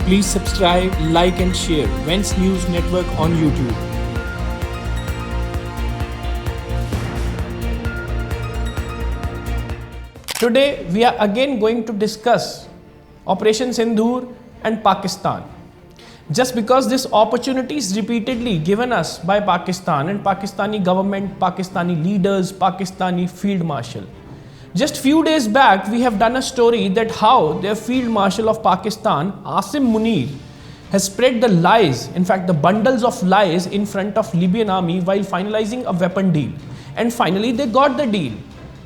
Please subscribe, like and share Vents News Network on YouTube. Today we are again going to discuss Operation Sindoor and Pakistan. Just because this opportunity is repeatedly given us by Pakistan and Pakistani government, Pakistani leaders, Pakistani field marshal. Just few days back we have done a story that how their field marshal of Pakistan, Munir, has spread the lies, in fact the bundles of lies in front of Libyan army while finalizing a weapon deal. And finally they got the deal.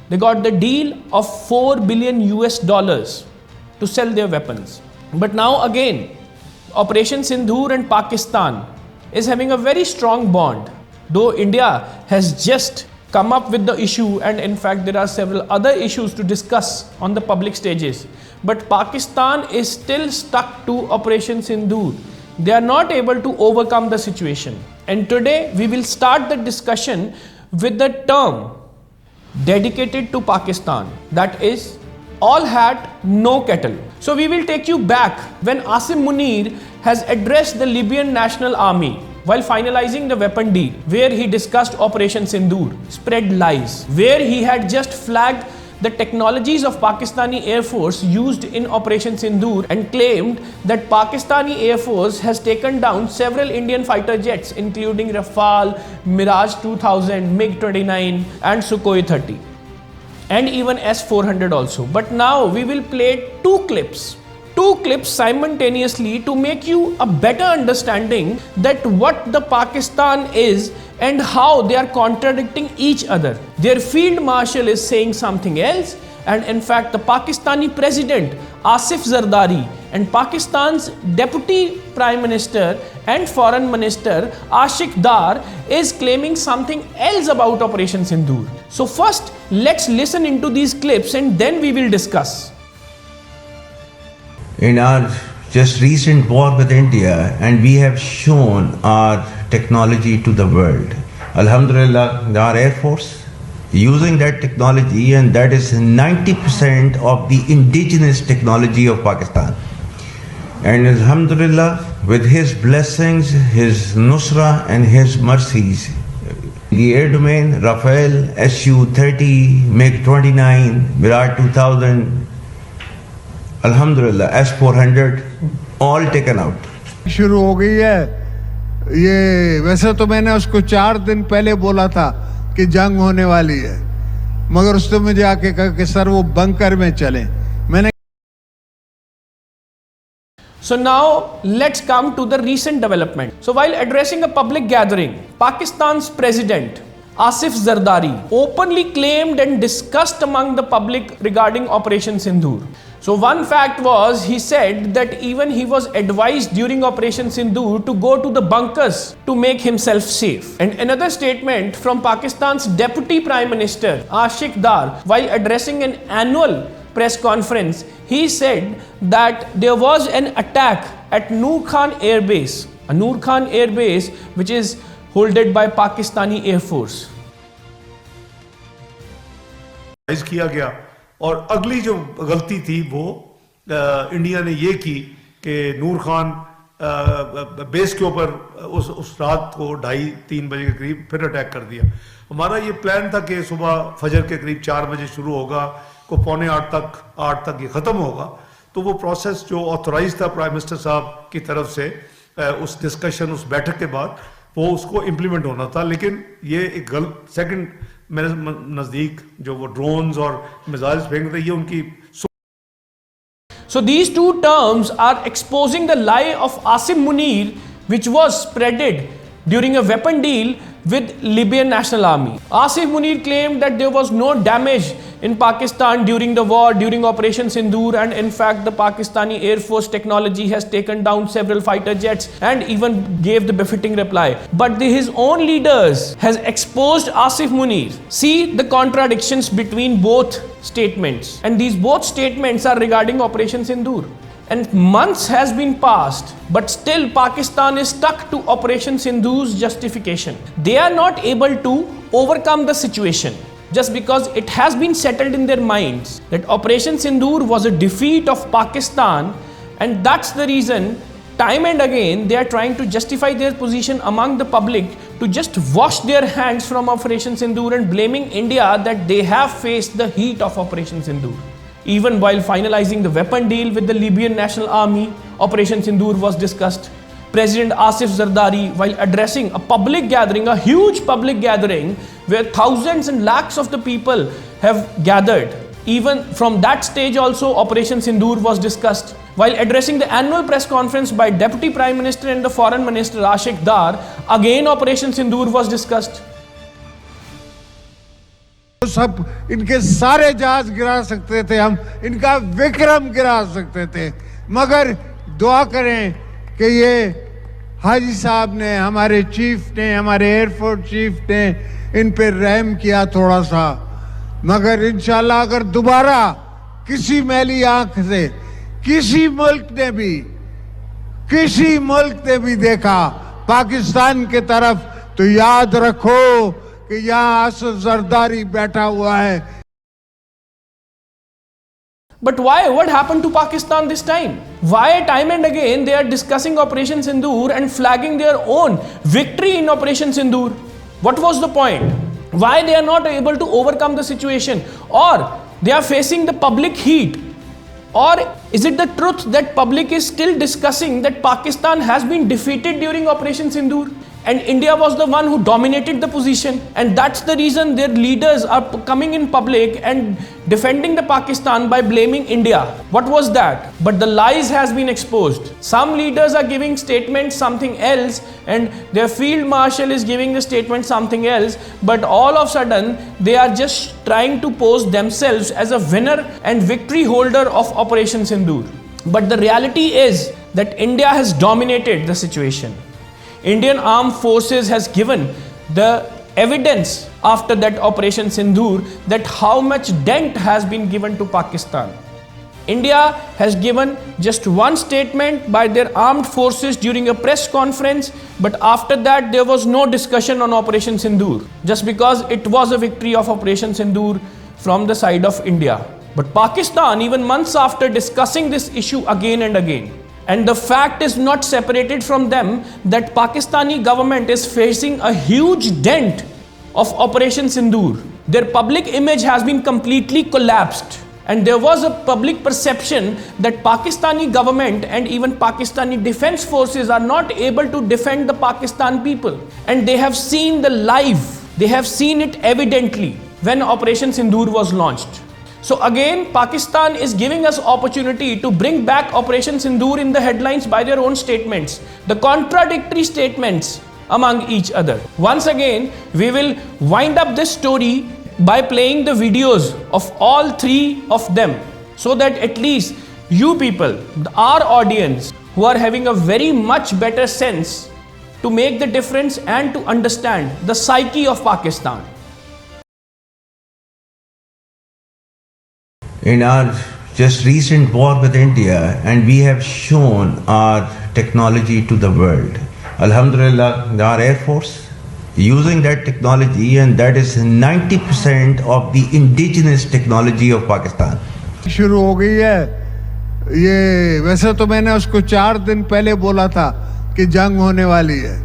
They got the deal of $4 billion to sell their weapons. But now again, Operation Sindoor and Pakistan is having a very strong bond. Though India has just come up with the issue, and in fact there are several other issues to discuss on the public stages. But Pakistan is still stuck to Operation Sindoor. They are not able to overcome the situation. And today we will start the discussion with the term dedicated to Pakistan, that is all hat, no kettle. So we will take you back when Munir has addressed the Libyan National Army while finalizing the weapon deal, where he discussed Operation Sindoor, spread lies, where he had just flagged the technologies of Pakistani Air Force used in Operation Sindoor and claimed that Pakistani Air Force has taken down several Indian fighter jets including Rafale, Mirage 2000, MiG-29 and Sukhoi 30. And even S-400 also. But now we will play two clips simultaneously to make you a better understanding that what the Pakistan is and how they are contradicting each other. Their field marshal is saying something else, and in fact the Pakistani president Asif Zardari and Pakistan's deputy prime minister and foreign minister Ashik Dar is claiming something else about Operation Sindoor. So first let's listen into these clips and then we will discuss. In our just recent war with India, and we have shown our technology to the world. Alhamdulillah, our Air Force using that technology, and that is 90% of the indigenous technology of Pakistan. And Alhamdulillah, with his blessings, his nusra and his mercies, the air domain, Rafale, Su-30, MiG-29, Mirage 2000, Alhamdulillah, S-400, all taken out. शुरू हो गई है ये। वैसे तो मैंने उसको 4 दिन पहले बोला था कि जंग होने वाली है, मगर उसने मुझे आके कहा कि सर वो बंकर में चलें। मैंने So now let's come to the recent development. So while addressing a public gathering, Pakistan's president Asif Zardari openly claimed and discussed among the public regarding Operation Sindoor. So one fact was, he said that even he was advised during Operation Sindoor to go to the bunkers to make himself safe. And another statement from Pakistan's deputy prime minister Ashik Dar while addressing an annual press conference, he said that there was an attack at Noor Khan Air Base, a Noor Khan Air Base which is holded by Pakistani Air Force. किया गया और अगली जो गलती थी वो India ने ये की कि नूर खान बेस के ऊपर उस रात को 2:30-3 बजे के करीब फिर अटैक कर दिया। हमारा ये प्लान था कि सुबह फजर के करीब 4 बजे शुरू होगा, को 7:45 तक ये ख़त्म होगा। तो वो प्रोसेस जो ऑथोराइज था प्राइम मिनिस्टर साहब की तरफ से उस डिस्कशन, उस बैठक के बाद वो उसको इम्प्लीमेंट होना था। लेकिन ये एक गलत सेकंड मेरे नज़दीक जो वो ड्रोन्स और मिसाइल्स फेंक रही है उनकी। So these two terms are exposing the lie of Munir which was spreaded during a weapon deal with Libyan National Army. Munir claimed that there was no damage in Pakistan during the war, during Operation Sindoor, and in fact the Pakistani Air Force technology has taken down several fighter jets and even gave the befitting reply. But his own leaders has exposed Munir. See the contradictions between both statements, and these both statements are regarding Operation Sindoor. And months has been passed, but still Pakistan is stuck to Operation Sindoor's justification. They are not able to overcome the situation just because it has been settled in their minds that Operation Sindoor was a defeat of Pakistan, and that's the reason time and again, they are trying to justify their position among the public to just wash their hands from Operation Sindoor and blaming India that they have faced the heat of Operation Sindoor. Even while finalizing the weapon deal with the Libyan National Army, Operation Sindoor was discussed. President Asif Zardari, while addressing a public gathering, a huge public gathering where thousands and lakhs of the people have gathered, even from that stage also Operation Sindoor was discussed. While addressing the annual press conference by Deputy Prime Minister and the Foreign Minister Ashik Dar, again Operation Sindoor was discussed. सब इनके सारे जहाज गिरा सकते थे, हम इनका विक्रम गिरा सकते थे, मगर दुआ करें कि ये हाजी साहब ने, हमारे चीफ ने, हमारे एयरफोर्स चीफ ने इन पे रहम किया थोड़ा सा। मगर इंशाल्लाह अगर दोबारा किसी मैली आंख से किसी मुल्क ने भी देखा पाकिस्तान के तरफ, तो याद रखो कि यहाँ आसिफ जरदारी बैठा हुआ है। But why? What happened to Pakistan this time? Why time and again they are discussing Operation Sindoor and flagging their own victory in Operation Sindoor? What was the point? Why they are not able to overcome the situation? Or they are facing the public heat? Or is it the truth that public is still discussing that Pakistan has been defeated during Operation Sindoor and India was the one who dominated the position, and that's the reason their leaders are coming in public and defending the Pakistan by blaming India? What was that? But the lies has been exposed. Some leaders are giving statements something else and their field marshal is giving the statement something else, but all of a sudden they are just trying to pose themselves as a winner and victory holder of Operation Sindoor. But the reality is that India has dominated the situation. Indian armed forces has given the evidence after that Operation Sindoor that how much dent has been given to Pakistan. India has given just one statement by their armed forces during a press conference, but after that there was no discussion on Operation Sindoor, just because it was a victory of Operation Sindoor from the side of India. But Pakistan, even months after, discussing this issue again and again. And the fact is not separated from them that Pakistani government is facing a huge dent of Operation Sindoor. Their public image has been completely collapsed. And there was a public perception that Pakistani government and even Pakistani defense forces are not able to defend the Pakistan people. And they have seen the live, they have seen it evidently when Operation Sindoor was launched. So again, Pakistan is giving us opportunity to bring back Operation Sindoor in the headlines by their own statements, the contradictory statements among each other. Once again, we will wind up this story by playing the videos of all three of them, so that at least you people, our audience, who are having a very much better sense to make the difference and to understand the psyche of Pakistan. In our just recent war with India, and we have shown our technology to the world. Alhamdulillah, our Air Force using that technology, and that is 90% of the indigenous technology of Pakistan. शुरू हो गई है ये। वैसे तो मैंने उसको 4 दिन पहले बोला था कि जंग होने वाली है,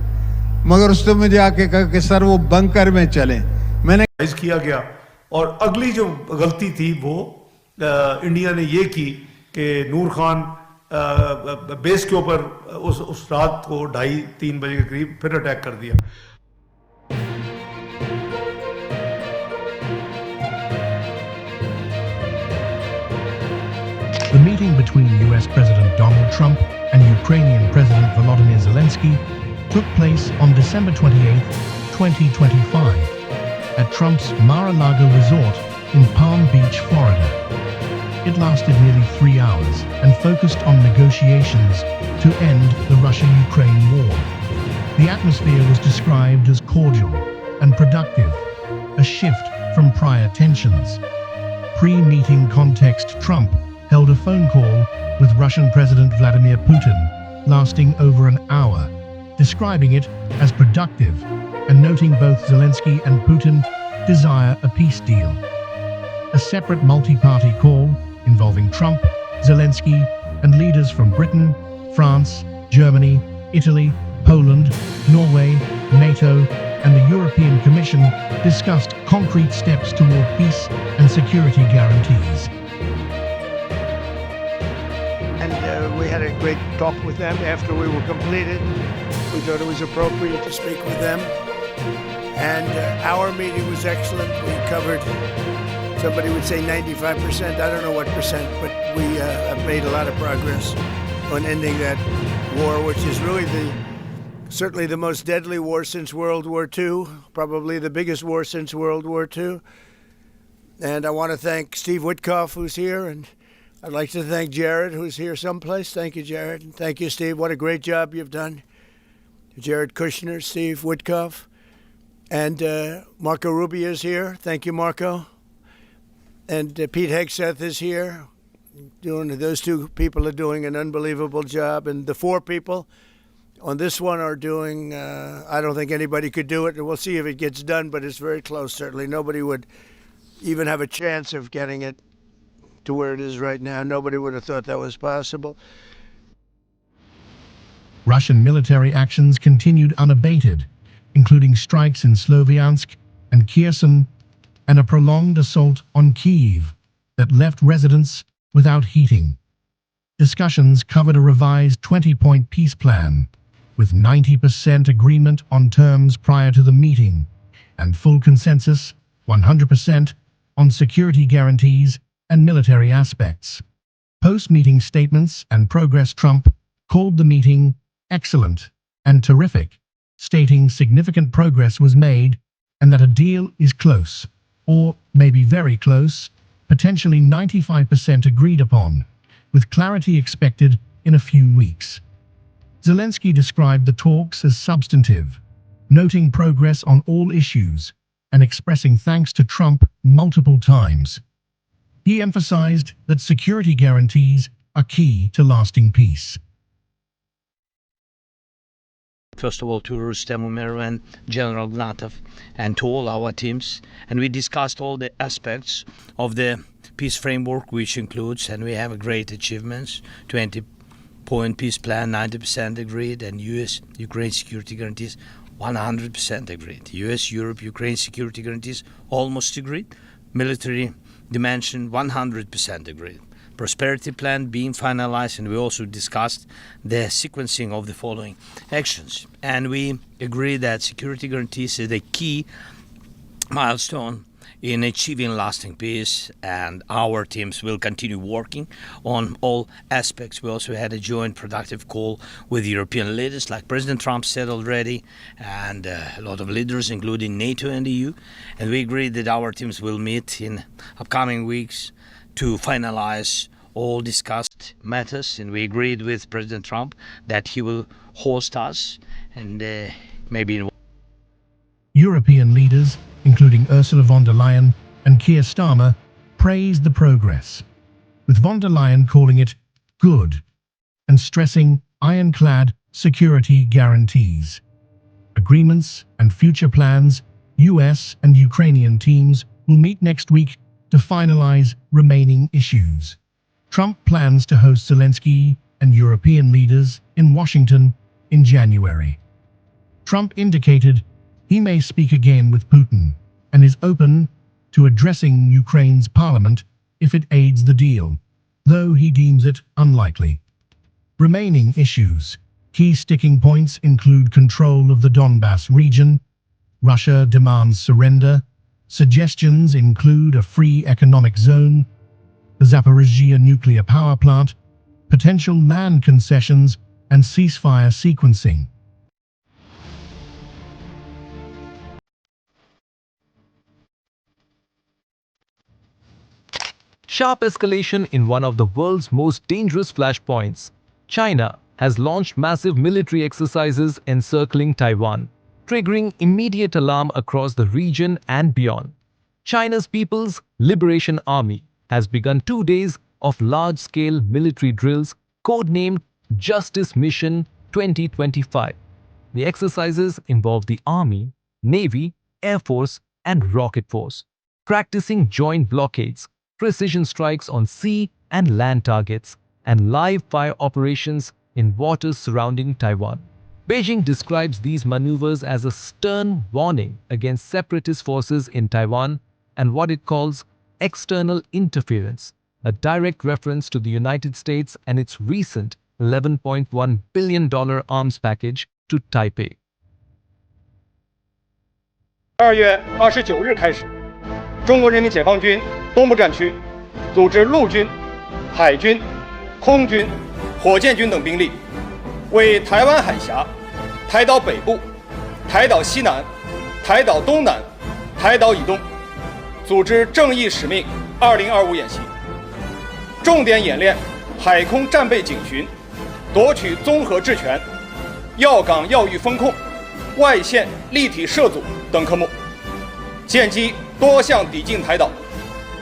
मगर उसने मुझे आके कहा कि सर वो बंकर में चलें। मैंने किया गया, और अगली जो गलती थी वो इंडिया ने ये की कि नूर खान बेस के ऊपर उस रात को 2:30-3 बजे के करीब फिर अटैक कर दिया। The meeting between US President Donald Trump and Ukrainian President Vladimir Zelensky took place on December 28, 2025, at Trump's Mar-a-Lago resort in Palm Beach, Florida. It lasted nearly 3 hours and focused on negotiations to end the Russia-Ukraine war. The atmosphere was described as cordial and productive, a shift from prior tensions. Pre-meeting context: Trump held a phone call with Russian President Vladimir Putin, lasting over an hour, describing it as productive and noting both Zelensky and Putin desire a peace deal. A separate multi-party call involving Trump, Zelensky, and leaders from Britain, France, Germany, Italy, Poland, Norway, NATO, and the European Commission discussed concrete steps toward peace and security guarantees. And we had a great talk with them after we were completed. We thought it was appropriate to speak with them. And our meeting was excellent. We covered, somebody would say 95%, I don't know what percent, but we have made a lot of progress on ending that war, which is really certainly the most deadly war since World War II, probably the biggest war since World War II. And I want to thank Steve Witkoff, who's here, and I'd like to thank Jared, who's here someplace. Thank you, Jared. And thank you, Steve. What a great job you've done. Jared Kushner, Steve Witkoff, and Marco Rubio is here. Thank you, Marco. And Pete Hegseth is here. Those two people are doing an unbelievable job. And the four people on this one are doing, I don't think anybody could do it. And we'll see if it gets done, but it's very close, certainly. Nobody would even have a chance of getting it to where it is right now. Nobody would have thought that was possible. Russian military actions continued unabated, including strikes in Sloviansk and Kherson, and a prolonged assault on Kyiv that left residents without heating. Discussions covered a revised 20-point peace plan, with 90% agreement on terms prior to the meeting, and full consensus, 100%, on security guarantees and military aspects. Post-meeting statements and progress. Trump called the meeting excellent and terrific, stating significant progress was made and that a deal is close, or maybe very close, potentially 95% agreed upon, with clarity expected in a few weeks. Zelensky described the talks as substantive, noting progress on all issues and expressing thanks to Trump multiple times. He emphasized that security guarantees are key to lasting peace. First of all, to Rustem Umerov and General Gnatov, and to all our teams. And we discussed all the aspects of the peace framework, which includes, and we have great achievements, 20-point peace plan, 90% agreed, and US-Ukraine security guarantees, 100% agreed. US-Europe-Ukraine security guarantees, almost agreed. Military dimension, 100% agreed. Prosperity plan being finalized, and we also discussed the sequencing of the following actions. And we agree that security guarantees is the key milestone in achieving lasting peace, and our teams will continue working on all aspects. We also had a joint productive call with European leaders, like President Trump said already, and a lot of leaders, including NATO and EU. And we agreed that our teams will meet in upcoming weeks to finalize all discussed matters, and we agreed with President Trump that he will host us, and maybe in European leaders, including Ursula von der Leyen and Keir Starmer, praised the progress, with von der Leyen calling it good and stressing ironclad security guarantees. Agreements and future plans. US and Ukrainian teams will meet next week to finalize remaining issues. Trump plans to host Zelensky and European leaders in Washington in January. Trump indicated he may speak again with Putin and is open to addressing Ukraine's parliament if it aids the deal, though he deems it unlikely. Remaining issues. Key sticking points include control of the Donbass region. Russia demands surrender. Suggestions include a free economic zone, the Zaporizhzhia nuclear power plant, potential land concessions, and ceasefire sequencing. Sharp escalation in one of the world's most dangerous flashpoints. China has launched massive military exercises encircling Taiwan, triggering immediate alarm across the region and beyond. China's People's Liberation Army has begun 2 days of large-scale military drills codenamed Justice Mission 2025. The exercises involve the Army, Navy, Air Force, and Rocket Force, practicing joint blockades, precision strikes on sea and land targets, and live fire operations in waters surrounding Taiwan. Beijing describes these maneuvers as a stern warning against separatist forces in Taiwan and what it calls external interference, a direct reference to the United States and its recent $11.1 billion arms package to Taipei. 2月29日开始，中国人民解放军东部战区组织陆军、海军、空军、火箭军等兵力，为台湾海峡、台岛北部、台岛西南、台岛东南、台岛以东组织正义使命2025演习，重点演练海空战备警巡、夺取综合制权、要港要域风控、外线立体涉阻等科目，建基多项抵近台岛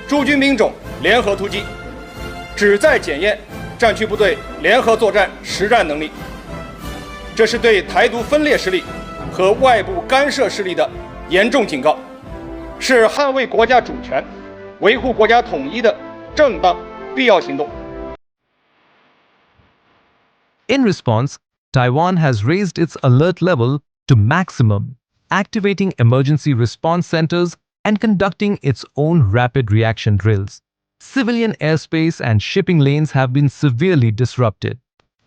诸军兵种联合突击，旨在检验战区部队联合作战实战能力。这是对台独分裂势力和外部干涉势力的严重警告，是捍卫国家主权、维护国家统一的正当必要行动。In response, Taiwan has raised its alert level to maximum, activating emergency response centers and conducting its own rapid reaction drills. Civilian airspace and shipping lanes have been severely disrupted.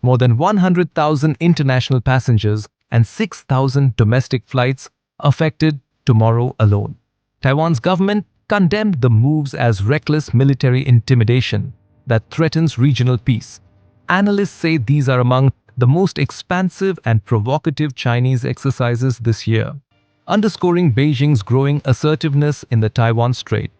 More than 100,000 international passengers and 6,000 domestic flights affected tomorrow alone. Taiwan's government condemned the moves as reckless military intimidation that threatens regional peace. Analysts say these are among the most expansive and provocative Chinese exercises this year, underscoring Beijing's growing assertiveness in the Taiwan Strait.